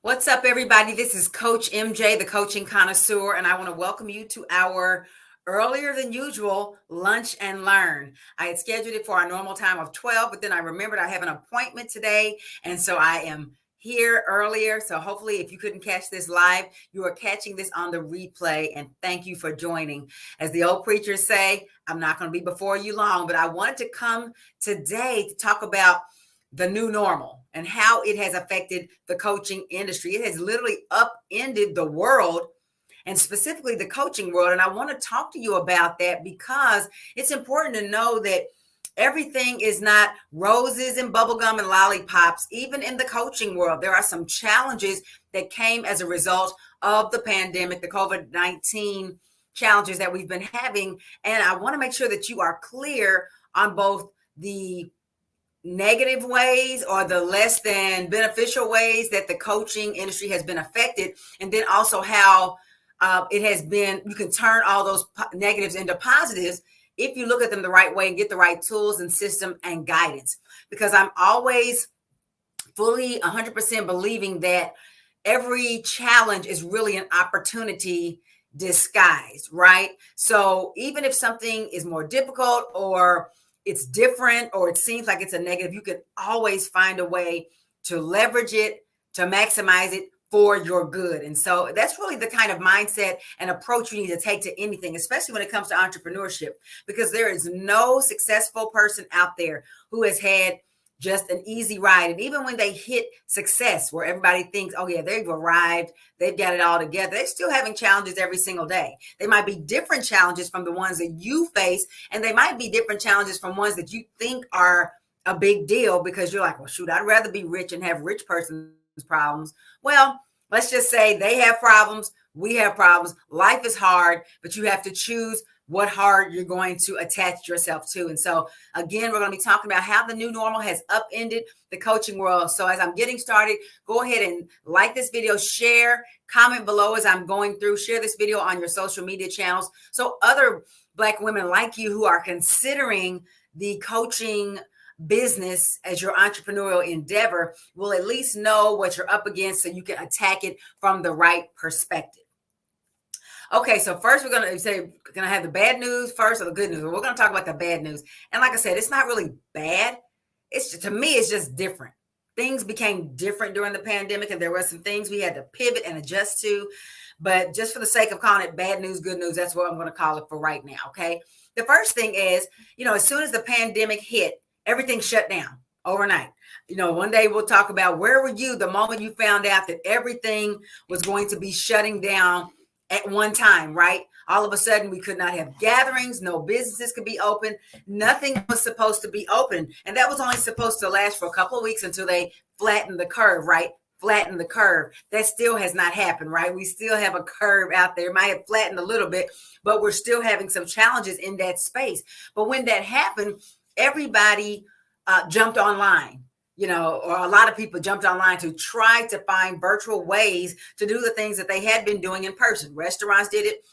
What's up, everybody? This is Coach MJ, the coaching connoisseur, and I want to welcome you to our earlier than usual lunch and learn. I had scheduled it for our normal time of 12, but then I remembered I have an appointment today, and so I am here earlier. So hopefully, if you couldn't catch this live, you are catching this on the replay, and thank you for joining. As the old preachers say, I'm not going to be before you long, but I wanted to come today to talk about the new normal and how it has affected the coaching industry. It has literally upended the world and specifically the coaching world. And I want to talk to you about that because it's important to know that everything is not roses and bubblegum and lollipops. Even in the coaching world, there are some challenges that came as a result of the pandemic, the COVID-19 challenges that we've been having. And I want to make sure that you are clear on both the negative ways or the less than beneficial ways that the coaching industry has been affected, and then also how it has been, you can turn all those negatives into positives if you look at them the right way and get the right tools and system and guidance. Because I'm always fully 100% believing that every challenge is really an opportunity disguised, right? So even if something is more difficult or it's different or it seems like it's a negative, you can always find a way to leverage it, to maximize it for your good. And so that's really the kind of mindset and approach you need to take to anything, especially when it comes to entrepreneurship, because there is no successful person out there who has had just an easy ride. And even when they hit success, where everybody thinks, oh yeah, they've arrived, they've got it all together, they're still having challenges every single day. They might be different challenges from the ones that you face, and they might be different challenges from ones that you think are a big deal because you're like, well, shoot, I'd rather be rich and have rich person's problems. Well, let's just say they have problems, we have problems. Life is hard, but you have to choose what hard you're going to attach yourself to. And so again, we're going to be talking about how the new normal has upended the coaching world. So as I'm getting started, go ahead and like this video, share, comment below as I'm going through, share this video on your social media channels so other Black women like you who are considering the coaching business as your entrepreneurial endeavor will at least know what you're up against so you can attack it from the right perspective. Okay, so first we're going to have the bad news first or the good news. We're going to talk about the bad news. And like I said, it's not really bad. It's just, to me, it's just different. Things became different during the pandemic, and there were some things we had to pivot and adjust to. But just for the sake of calling it bad news, good news, that's what I'm going to call it for right now, okay? The first thing is, as soon as the pandemic hit, everything shut down overnight. One day we'll talk about where were you the moment you found out that everything was going to be shutting down at one time, right? All of a sudden, we could not have gatherings. No businesses could be open. Nothing was supposed to be open. And that was only supposed to last for a couple of weeks until they flattened the curve, right? Flatten the curve. That still has not happened, right? We still have a curve out there. It might have flattened a little bit, but we're still having some challenges in that space. But when that happened, everybody jumped online. Or a lot of people jumped online to try to find virtual ways to do the things that they had been doing in person. Restaurants did it,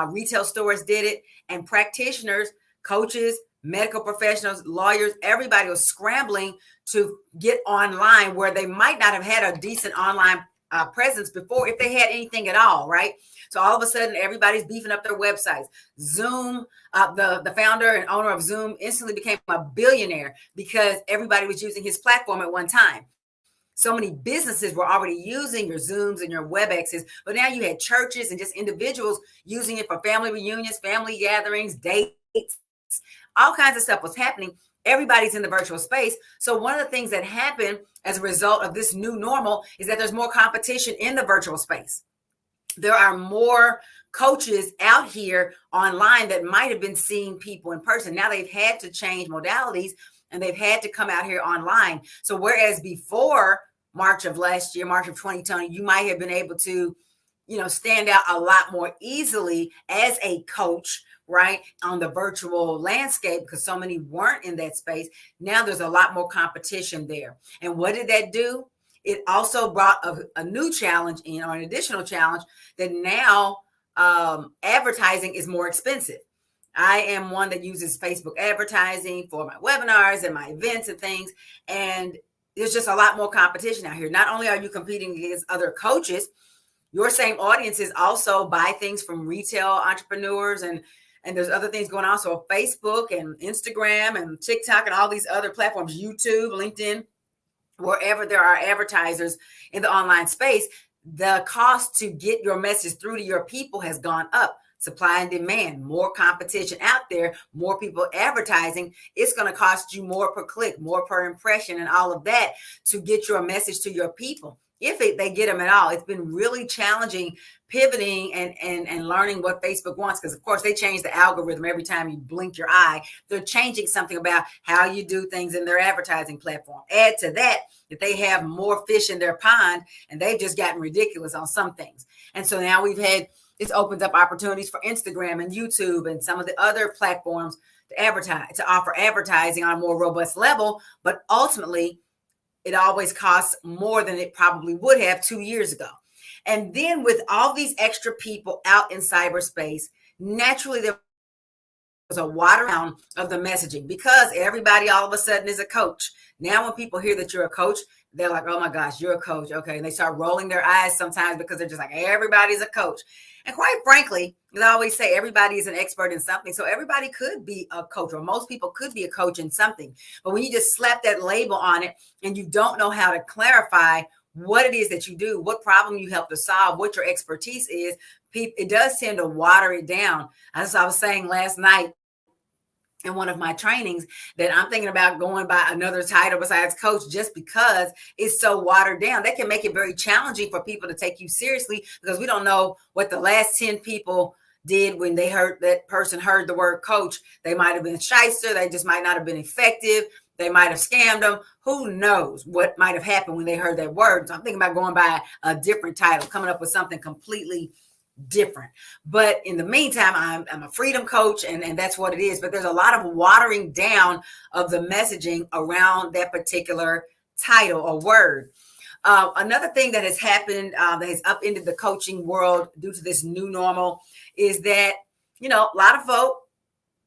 retail stores did it, and practitioners, coaches, medical professionals, lawyers, everybody was scrambling to get online where they might not have had a decent online presence before, if they had anything at all, right? So all of a sudden, everybody's beefing up their websites. Zoom, the founder and owner of Zoom instantly became a billionaire because everybody was using his platform at one time. So many businesses were already using your Zooms and your WebExes, but now you had churches and just individuals using it for family reunions, family gatherings, dates, all kinds of stuff was happening. Everybody's in the virtual space. So one of the things that happened as a result of this new normal is that there's more competition in the virtual space. There are more coaches out here online that might have been seeing people in person. Now they've had to change modalities and they've had to come out here online. So whereas before March of last year, March of 2020, you might have been able to, stand out a lot more easily as a coach, right, on the virtual landscape because so many weren't in that space. Now there's a lot more competition there. And what did that do? It also brought a new challenge in, or an additional challenge, that now advertising is more expensive. I am one that uses Facebook advertising for my webinars and my events and things. And there's just a lot more competition out here. Not only are you competing against other coaches, your same audiences also buy things from retail entrepreneurs, and there's other things going on. So Facebook and Instagram and TikTok and all these other platforms, YouTube, LinkedIn, wherever there are advertisers in the online space, the cost to get your message through to your people has gone up. Supply and demand, more competition out there, more people advertising. It's going to cost you more per click, more per impression, and all of that to get your message to your people. If they get them at all. It's been really challenging pivoting and learning what Facebook wants, because of course they change the algorithm every time you blink your eye. They're changing something about how you do things in their advertising platform. Add to that they have more fish in their pond, and they've just gotten ridiculous on some things. And so now this opens up opportunities for Instagram and YouTube and some of the other platforms to advertise, to offer advertising on a more robust level. But ultimately, it always costs more than it probably would have 2 years ago. And then with all these extra people out in cyberspace, naturally there was a water down of the messaging, because everybody all of a sudden is a coach. Now when people hear that you're a coach, they're like, oh my gosh, you're a coach. Okay. And they start rolling their eyes sometimes, because they're just like, everybody's a coach. And quite frankly, as I always say, everybody is an expert in something. So everybody could be a coach, or most people could be a coach in something. But when you just slap that label on it and you don't know how to clarify what it is that you do, what problem you help to solve, what your expertise is, it does tend to water it down. As I was saying last night in one of my trainings, that I'm thinking about going by another title besides coach, just because it's so watered down. That can make it very challenging for people to take you seriously, because we don't know what the last 10 people did when they heard the word coach. They might have been shyster. They just might not have been effective. They might have scammed them. Who knows what might have happened when they heard that word? So I'm thinking about going by a different title, coming up with something completely different. But in the meantime, I'm a freedom coach, and that's what it is. But there's a lot of watering down of the messaging around that particular title or word. Another thing that has happened that has upended the coaching world due to this new normal is that, a lot of folks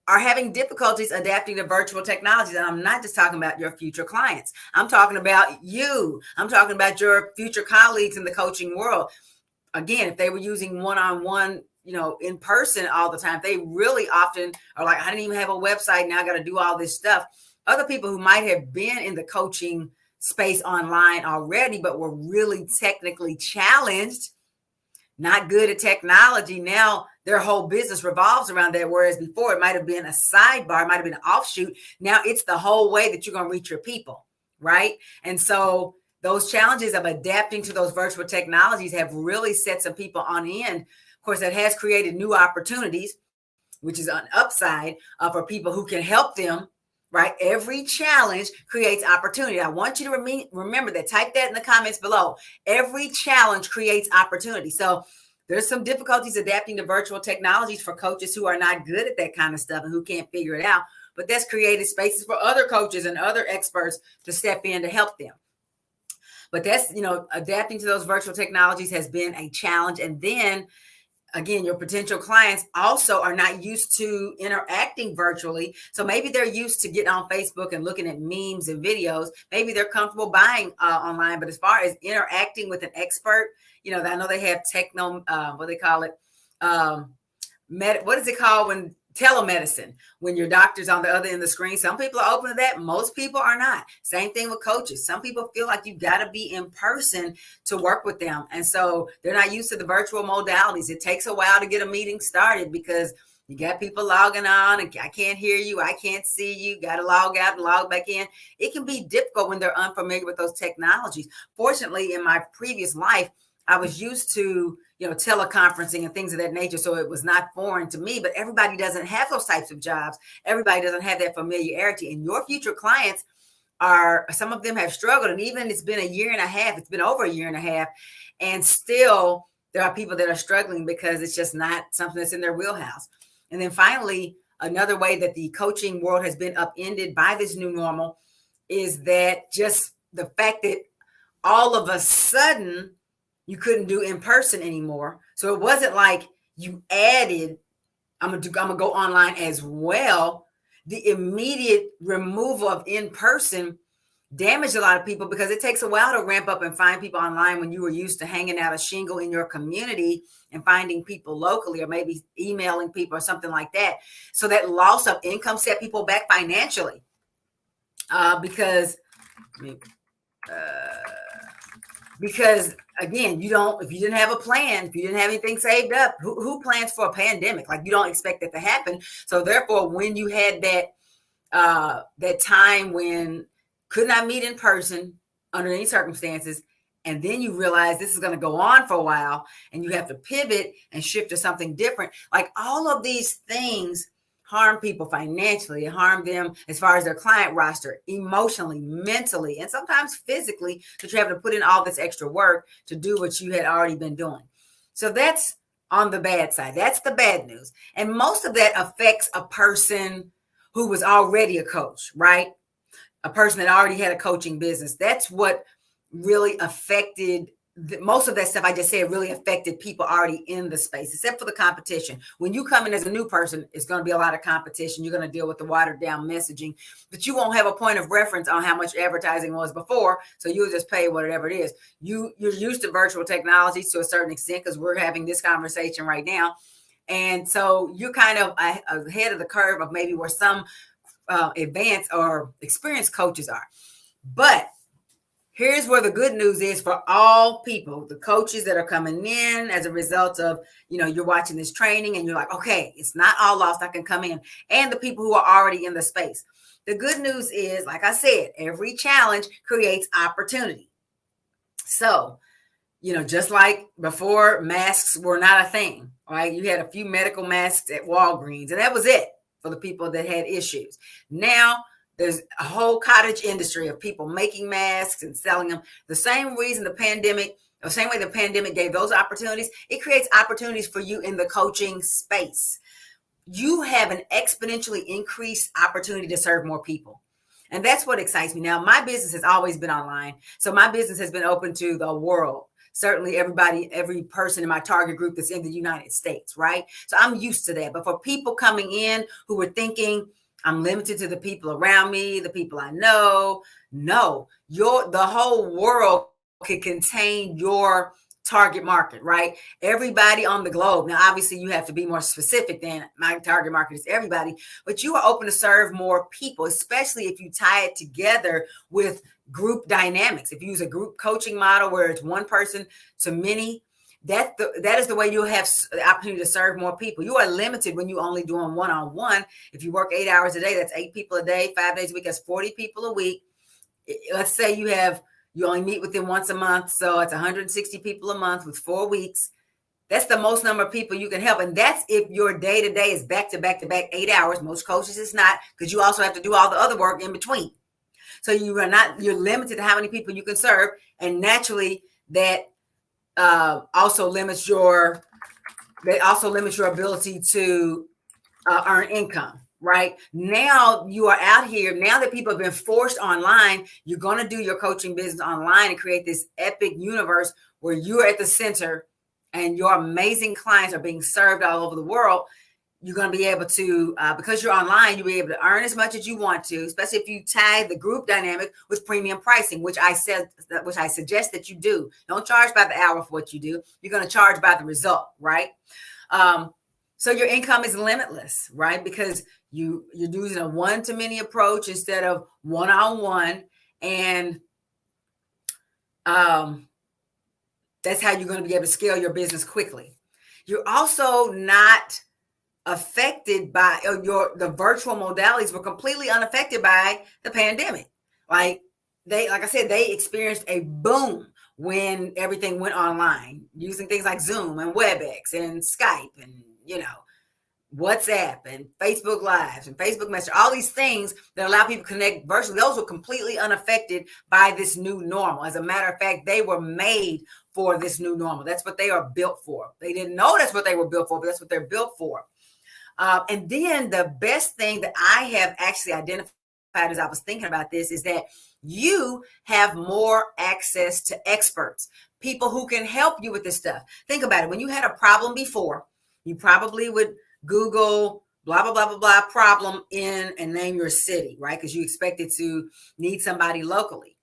are having difficulties adapting to virtual technologies. And I'm not just talking about your future clients. I'm talking about you. I'm talking about your future colleagues in the coaching world. Again, if they were using one-on-one, in person all the time, they really often are like, I didn't even have a website. Now I got to do all this stuff. Other people who might have been in the coaching space online already, but were really technically challenged, not good at technology. Now their whole business revolves around that. Whereas before it might have been a sidebar, it might have been an offshoot. Now it's the whole way that you're going to reach your people, right? And so those challenges of adapting to those virtual technologies have really set some people on end. Of course, that has created new opportunities, which is an upside for people who can help them, right? Every challenge creates opportunity. I want you to remember that. Type that in the comments below. Every challenge creates opportunity. So there's some difficulties adapting to virtual technologies for coaches who are not good at that kind of stuff and who can't figure it out. But that's created spaces for other coaches and other experts to step in to help them. But that's, adapting to those virtual technologies has been a challenge. And then again, your potential clients also are not used to interacting virtually. So maybe they're used to getting on Facebook and looking at memes and videos. Maybe they're comfortable buying online. But as far as interacting with an expert, I know they have what they call it? What is it called when telemedicine, when your doctor's on the other end of the screen? Some people are open to that. Most people are not. Same thing with coaches. Some people feel like you got to be in person to work with them. And so they're not used to the virtual modalities. It takes a while to get a meeting started because you got people logging on and I can't hear you. I can't see you. Got to log out and log back in. It can be difficult when they're unfamiliar with those technologies. Fortunately, in my previous life, I was used to, teleconferencing and things of that nature. So it was not foreign to me, but everybody doesn't have those types of jobs. Everybody doesn't have that familiarity. And your future clients some of them have struggled. And even it's been a year and a half, it's been over a year and a half. And still there are people that are struggling because it's just not something that's in their wheelhouse. And then finally, another way that the coaching world has been upended by this new normal is that just the fact that all of a sudden you couldn't do in person anymore. So it wasn't like you added, I'm gonna go online as well. The immediate removal of in person damaged a lot of people because it takes a while to ramp up and find people online when you were used to hanging out a shingle in your community and finding people locally, or maybe emailing people or something like that. So that loss of income set people back financially, because again, if you didn't have a plan, if you didn't have anything saved up, who plans for a pandemic? Like, you don't expect that to happen. So therefore, when you had that time when could not meet in person under any circumstances, and then you realize this is going to go on for a while, and you have to pivot and shift to something different. Like, all of these things harm people financially, harm them as far as their client roster, emotionally, mentally, and sometimes physically, that you have to put in all this extra work to do what you had already been doing. So that's on the bad side. That's the bad news. And most of that affects a person who was already a coach, right? A person that already had a coaching business. That's what really affected most of that stuff I just said really affected people already in the space, except for the competition. When you come in as a new person, it's going to be a lot of competition. You're going to deal with the watered down messaging, but you won't have a point of reference on how much advertising was before. So you'll just pay whatever it is. You're used to virtual technology to a certain extent, because we're having this conversation right now. And so you're kind of ahead of the curve of maybe where some advanced or experienced coaches are. But here's where the good news is for all people, the coaches that are coming in as a result of, you're watching this training and you're like, okay, it's not all lost, I can come in. And the people who are already in the space. The good news is, like I said, every challenge creates opportunity. So, just like before, masks were not a thing, right? You had a few medical masks at Walgreens, and that was it for the people that had issues. Now, there's a whole cottage industry of people making masks and selling them. The same way the pandemic gave those opportunities, it creates opportunities for you in the coaching space. You have an exponentially increased opportunity to serve more people. And that's what excites me. Now, my business has always been online. So my business has been open to the world. Certainly every person in my target group that's in the United States, right? So I'm used to that. But for people coming in who were thinking, I'm limited to the people around me, the people I know. No, the whole world could contain your target market, right? Everybody on the globe. Now, obviously, you have to be more specific than my target market is everybody, but you are open to serve more people, especially if you tie it together with group dynamics. If you use a group coaching model where it's one person to many, that is the way you'll have the opportunity to serve more people. You are limited when you only doing one-on-one. If you work 8 hours a day, that's 8 people a day, 5 days a week, that's 40 people a week. Let's say you only meet with them once a month. So it's 160 people a month with 4 weeks. That's the most number of people you can help. And that's if your day-to-day is back to back 8 hours. Most coaches it's not, because you also have to do all the other work in between. So you're limited to how many people you can serve. And naturally that also limits your ability to earn income. Right now, you are out here. Now that people have been forced online, you're going to do your coaching business online and create this epic universe where you're at the center and your amazing clients are being served all over the world. You're going to be able to, because you're online, you'll be able to earn as much as you want to, especially if you tie the group dynamic with premium pricing, which I suggest that you do. Don't charge by the hour for what you do. You're going to charge by the result, right? So your income is limitless, right? Because you're using a one-to-many approach instead of one-on-one. And that's how you're going to be able to scale your business quickly. You're also not affected by the virtual modalities were completely unaffected by the pandemic. Like I said, they experienced a boom when everything went online, using things like Zoom and WebEx and Skype and, WhatsApp and Facebook Lives and Facebook Messenger, all these things that allow people to connect virtually. Those were completely unaffected by this new normal. As a matter of fact, they were made for this new normal. That's what they are built for. They didn't know that's what they were built for, but that's what they're built for. And then the best thing that I have actually identified as I was thinking about this is that you have more access to experts, people who can help you with this stuff. Think about it. When you had a problem before, you probably would Google blah, blah, blah, blah, blah problem in and name your city, right? Because you expect it to need somebody locally.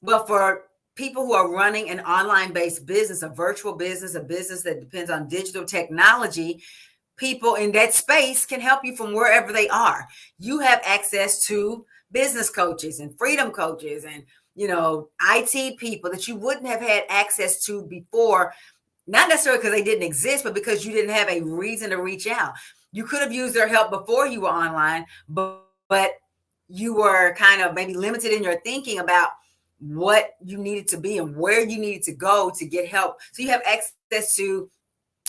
Well, for people who are running an online based business, a virtual business, a business that depends on digital technology, people in that space can help you from wherever they are. You have access to business coaches and freedom coaches and IT people that you wouldn't have had access to before, not necessarily because they didn't exist, but because you didn't have a reason to reach out. You could have used their help before you were online, but you were kind of maybe limited in your thinking about what you needed to be and where you needed to go to get help. So you have access to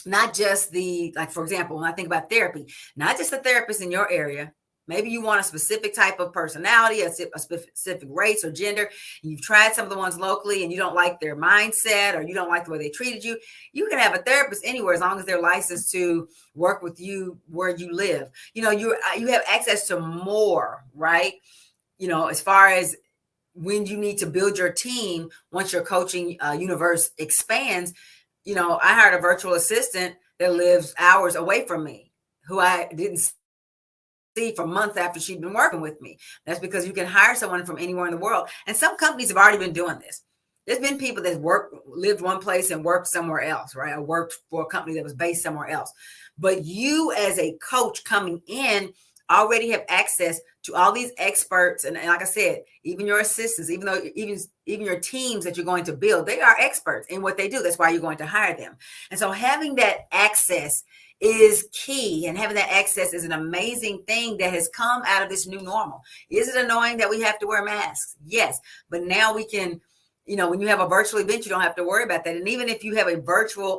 not just like, for example, when I think about therapy, not just a therapist in your area. Maybe you want a specific type of personality, a specific race or gender. And you've tried some of the ones locally and you don't like their mindset or you don't like the way they treated you. You can have a therapist anywhere as long as they're licensed to work with you where you live. You have access to more, right? As far as when you need to build your team, once your coaching universe expands, I hired a virtual assistant that lives hours away from me, who I didn't see for months after she'd been working with me. That's because you can hire someone from anywhere in the world. And some companies have already been doing this. There's been people that lived one place and worked somewhere else, right? I worked for a company that was based somewhere else. But you as a coach coming in already have access to all these experts. And like I said, even your assistants, even your teams that you're going to build, they are experts in what they do. That's why you're going to hire them. And so having that access is key, and having that access is an amazing thing that has come out of this new normal. Is it annoying that we have to wear masks? Yes, but now we can, when you have a virtual event, you don't have to worry about that. And even if you have a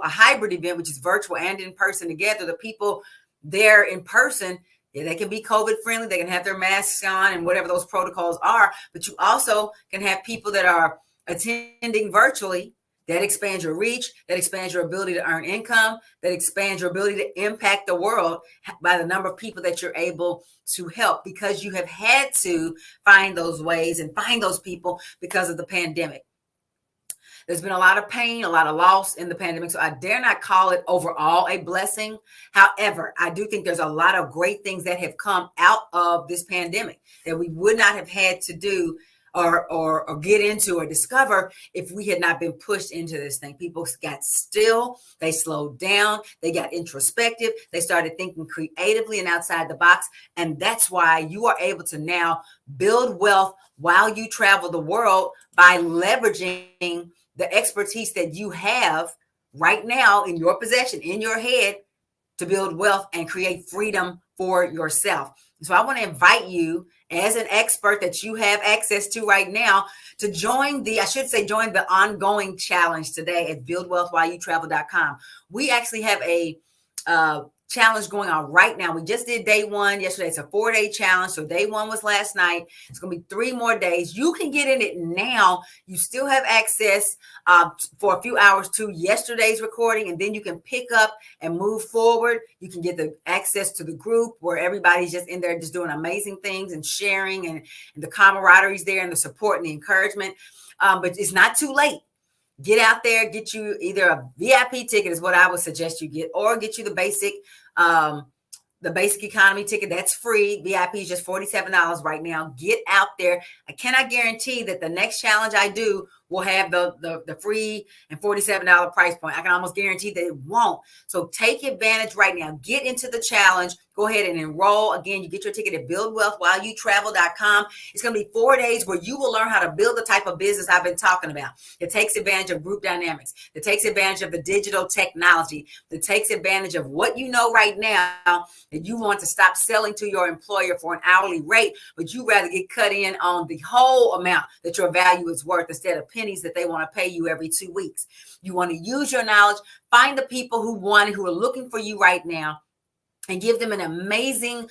hybrid event, which is virtual and in person together, the people there in person, yeah, they can be COVID friendly. They can have their masks on and whatever those protocols are. But you also can have people that are attending virtually. That expands your reach. That expands your ability to earn income. That expands your ability to impact the world by the number of people that you're able to help, because you have had to find those ways and find those people because of the pandemic. There's been a lot of pain, a lot of loss in the pandemic. So I dare not call it overall a blessing. However, I do think there's a lot of great things that have come out of this pandemic that we would not have had to do or get into or discover if we had not been pushed into this thing. People got still, they slowed down, they got introspective, they started thinking creatively and outside the box. And that's why you are able to now build wealth while you travel the world by leveraging the expertise that you have right now in your possession, in your head, to build wealth and create freedom for yourself. So I want to invite you, as an expert that you have access to right now, to join the ongoing challenge today at buildwealthwhileyoutravel.com. We actually have a challenge going on right now. We just did day one yesterday. It's a 4-day challenge. So day one was last night. It's going to be 3 more days. You can get in it now. You still have access for a few hours to yesterday's recording, and then you can pick up and move forward. You can get the access to the group where everybody's just in there just doing amazing things and sharing, and the camaraderie's there and the support and the encouragement. But it's not too late. Get out there, get you either a VIP ticket is what I would suggest you get, or get you the basic economy ticket. That's free. VIP is just $47 right now. Get out there. I cannot guarantee that the next challenge I do will have the free and $47 price point. I can almost guarantee that it won't. So take advantage right now. Get into the challenge. Go ahead and enroll. Again, you get your ticket at buildwealthwhileyoutravel.com. It's going to be 4 days where you will learn how to build the type of business I've been talking about. It takes advantage of group dynamics. It takes advantage of the digital technology. It takes advantage of what you know right now, that you want to stop selling to your employer for an hourly rate, but you rather get cut in on the whole amount that your value is worth instead of pennies that they want to pay you every 2 weeks. You want to use your knowledge, find the people who are looking for you right now, and give them an amazing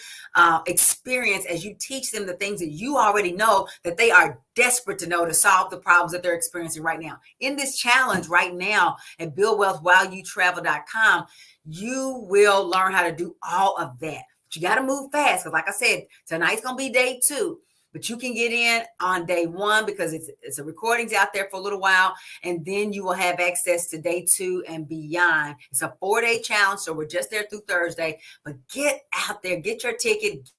experience as you teach them the things that you already know that they are desperate to know to solve the problems that they're experiencing right now. In this challenge right now at buildwealthwhileyoutravel.com, you will learn how to do all of that. But you got to move fast, because like I said, tonight's going to be day 2. But you can get in on day one because it's a recordings out there for a little while, and then you will have access to day 2 and beyond. It's a 4-day challenge, so we're just there through Thursday. But get out there, get your ticket,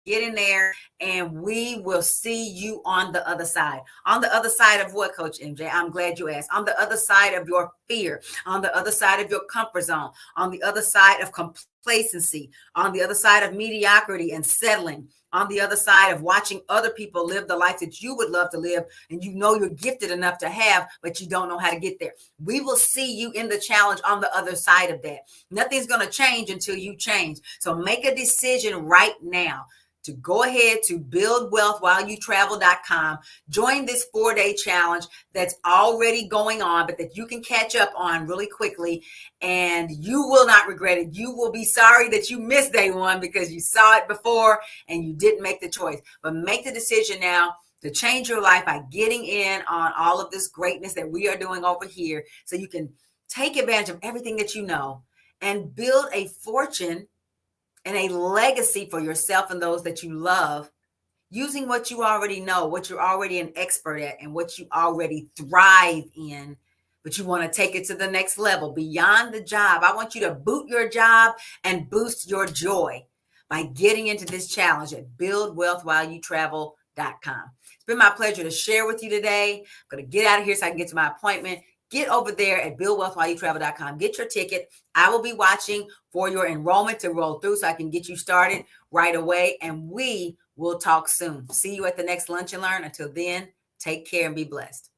get in there, and we will see you on the other side. On the other side of what, Coach MJ? I'm glad you asked. On the other side of your fear, on the other side of your comfort zone, on the other side of complacency, on the other side of mediocrity and settling, on the other side of watching other people live the life that you would love to live, and you know you're gifted enough to have, but you don't know how to get there. We will see you in the challenge on the other side of that. Nothing's going to change until you change. So make a decision right now to go ahead to buildwealthwhileyoutravel.com. Join this 4-day challenge that's already going on, but that you can catch up on really quickly, and you will not regret it. You will be sorry that you missed day 1 because you saw it before and you didn't make the choice. But make the decision now to change your life by getting in on all of this greatness that we are doing over here, so you can take advantage of everything that you know and build a fortune and a legacy for yourself and those that you love, using what you already know, what you're already an expert at, and what you already thrive in. But you want to take it to the next level beyond the job. I want you to boot your job and boost your joy by getting into this challenge at buildwealthwhileyoutravel.com. It's been my pleasure to share with you today. I'm going to get out of here so I can get to my appointment. Get over there at buildwealthwhileyoutravel.com. Get your ticket. I will be watching for your enrollment to roll through so I can get you started right away. And we will talk soon. See you at the next Lunch and Learn. Until then, take care and be blessed.